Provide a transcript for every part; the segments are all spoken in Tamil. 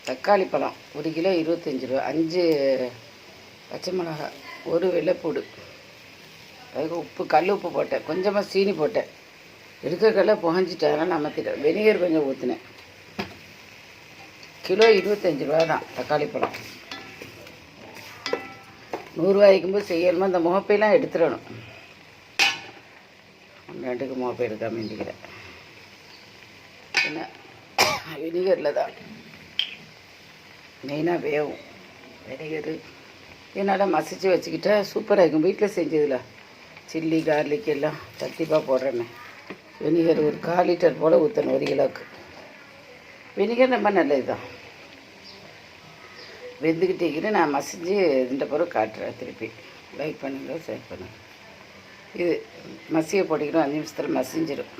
தக்காளி பழம் 1 கிலோ 25 ரூபா, 5 பச்சை மிளகாய், 1 வெள்ளைப்பூடு, அதுக்கு உப்பு, கல் உப்பு போட்டேன், கொஞ்சமாக சீனி போட்டேன், எடுக்கக்கல்ல புகஞ்சிட்டேன், அதனால் நமத்திட்டேன். வெனிகர் கொஞ்சம் ஊற்றினேன். கிலோ 25 ரூபா தான் தக்காளி பழம். 100 ரூபாய்க்கும்போது செய்யணுமா, இந்த முகப்பையெல்லாம் எடுத்துடணும். ரெண்டுக்கு முகப்பை எடுக்காமல் வேண்டிக்கிறேன். என்ன வினிகரில் தான் மெயினாக வேகும். வினிகரு என்னால் மசிச்சு வச்சுக்கிட்டா சூப்பராக இருக்கும். வீட்டில் செஞ்சதில் சில்லி கார்லிக் எல்லாம் சத்திப்பாக போடுறேன்னு வினிகர் ஒரு 1/4 லிட்டர் போல் ஊற்றணும் 1 கிலோவுக்கு. வினிகர் ரொம்ப நல்லது தான். வெந்துக்கிட்டே நான் மசிஞ்சு இந்த பிறகு காட்டுறேன். திருப்பி லைக் பண்ணுங்கள், ஷேர் பண்ணுங்கள். இது மசியை போட்டிக்கணும், 5 நிமிஷத்தில் மசிஞ்சிடும்.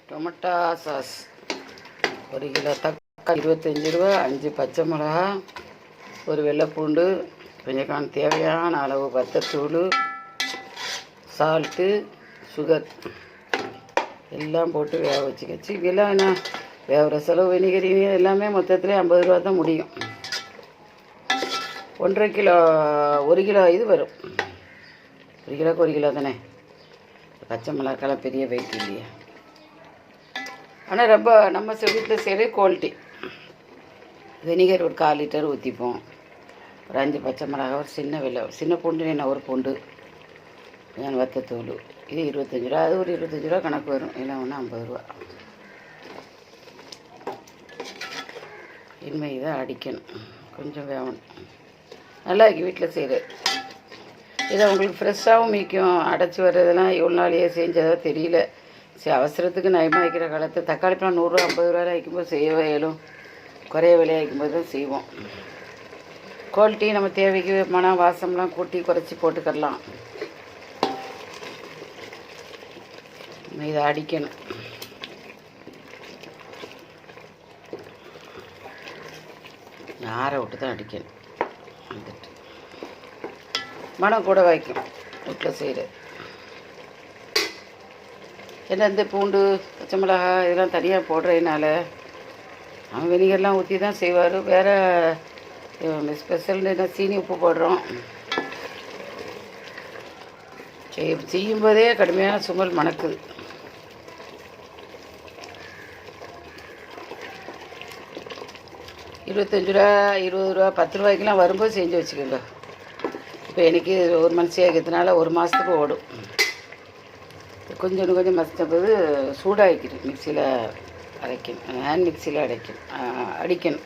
டொமேட்டோ சாஸ் 1 கிலோ, தக்காளி 25 ரூபா, 5 பச்சை மிளகா, 1 வெள்ளைப்பூண்டு, கொஞ்சம் தேவையான அளவு வத்தத்தூள், சால்ட்டு, சுகர் எல்லாம் போட்டு வேக வச்சுக்கச்சு. இதெல்லாம் என்ன வேகிற செலவு வினிகரி எல்லாமே மொத்தத்தில் 50 ரூபா தான் முடியும். 1.5 கிலோ 1 கிலோ இது வரும். 1 கிலோக்கு 1 கிலோ தானே. பச்சை மிளகாலாம் பெரிய வெயிட் இல்லையா. ஆனால் ரொம்ப நம்ம வீட்டில் செய்கிற குவாலிட்டி. வினிகர் ஒரு 1/4 லிட்டர் ஊற்றிப்போம். ஒரு 5 பச்சை மிளகா, ஒரு சின்ன பூண்டு, என்ன 1 பூண்டு, நான் வத்தத்தூள். இது 25 ரூபா, அது ஒரு 25 ரூபா கணக்கு வரும். எல்லாம் ஒன்று 50 ரூபா. இனிமே இதை அடிக்கணும், கொஞ்சம் வேகணும். நல்லா இருக்கு வீட்டில் செய்கிறது. இதை உங்களுக்கு ஃப்ரெஷ்ஷாகவும் மீக்கும். அடைச்சி வர்றதெல்லாம் எவ்வளோ நாளையே செஞ்சதோ தெரியல. சரி, அவசரத்துக்கு நயமாக வைக்கிற காலத்து தக்காளி பழம் 100 ரூபா 50 ரூபாயில் வைக்கும்போது செய்யவே இயலும். குறைய விலையாக வைக்கும்போது தான் செய்வோம். குவாலிட்டி நம்ம தேவைக்கு மனம் வாசம்லாம் கூட்டி குறைச்சி போட்டுக்கலாம். இதை அடிக்கணும். ஆற விட்டு தான் அடிக்கணும். வந்துட்டு மனம் கூட வைக்கும் வீட்டில் செய்கிறது. ஏன்னா இந்த பூண்டு பச்சை மிளகாய் இதெல்லாம் தனியாக போடுறதுனால அவன் வினிகர்லாம் ஊற்றி தான் செய்வார். வேறு ஸ்பெஷல் என்ன சீனி உப்பு போடுறோம். செய்யும்போதே கடுமையான சுமல் மணக்குது. $25 ரூபா 20 ரூபா 10 ரூபாய்க்கெலாம் வரும்போது செஞ்சு வச்சுக்கோங்க. இப்போ எனக்கு ஒரு மனுஷியாக இருக்கிறதுனால 1 மாதத்துக்கு ஓடும். கொஞ்சம் மசித்த போது சூடாகிக்கிட்டு மிக்சியில் அரைக்கணும். ஹேண்ட் மிக்சியில் அடிக்கணும்.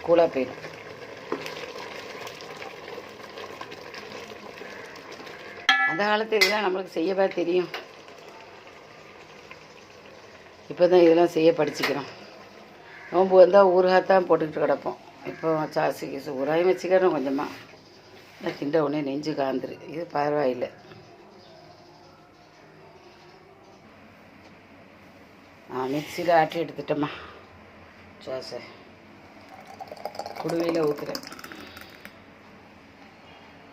கூலாக போயிடும். அந்த காலத்து இதெல்லாம் நம்மளுக்கு செய்யவா தெரியும். இப்போ தான் இதெல்லாம் செய்ய படிச்சுக்கிறோம். நோம்பு வந்தால் ஊறுகாத்தான் போட்டுக்கிட்டு கிடப்போம். இப்போ சாசி கீசு ஊறாயும் வச்சுக்கிறோம். கொஞ்சமாக கிண்ட உடனே நெஞ்சு காந்துரு. இது பரவாயில்லை. மிக்சியில் ஆட்டி எடுத்துட்டோம்மா. சாசை குடுவையில் ஊற்றுறேன்.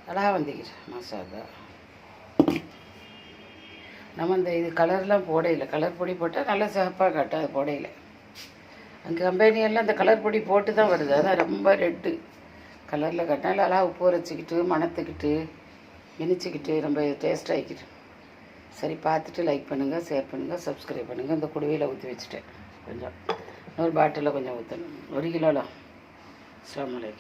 அழகாக வந்துக்கிறேன் மசாலா. நம்ம இந்த இது கலர்லாம் போடையில. கலர் பொடி போட்டால் நல்லா சிவப்பாக காட்டும். அது போடையில அங்கே கம்பெனியெல்லாம் இந்த கலர் பொடி போட்டு தான் வருது. அதான் ரொம்ப ரெட்டு கலரில் கட்டினாலும் அழகாக உப்பு வரைச்சிக்கிட்டு மணத்துக்கிட்டு இனிச்சிக்கிட்டு ரொம்ப டேஸ்ட் ஆகிக்கிட்டு. சரி, பார்த்துட்டு லைக் பண்ணுங்கள், ஷேர் பண்ணுங்கள், சப்ஸ்கிரைப் பண்ணுங்கள். இந்த குடுவையில் ஊற்றி வச்சுட்டேன். கொஞ்சம் இன்னொரு பாட்டிலில் கொஞ்சம் ஊற்றணும். 1 கிலோலாம். அஸ்ஸலாமு அலைக்கும்.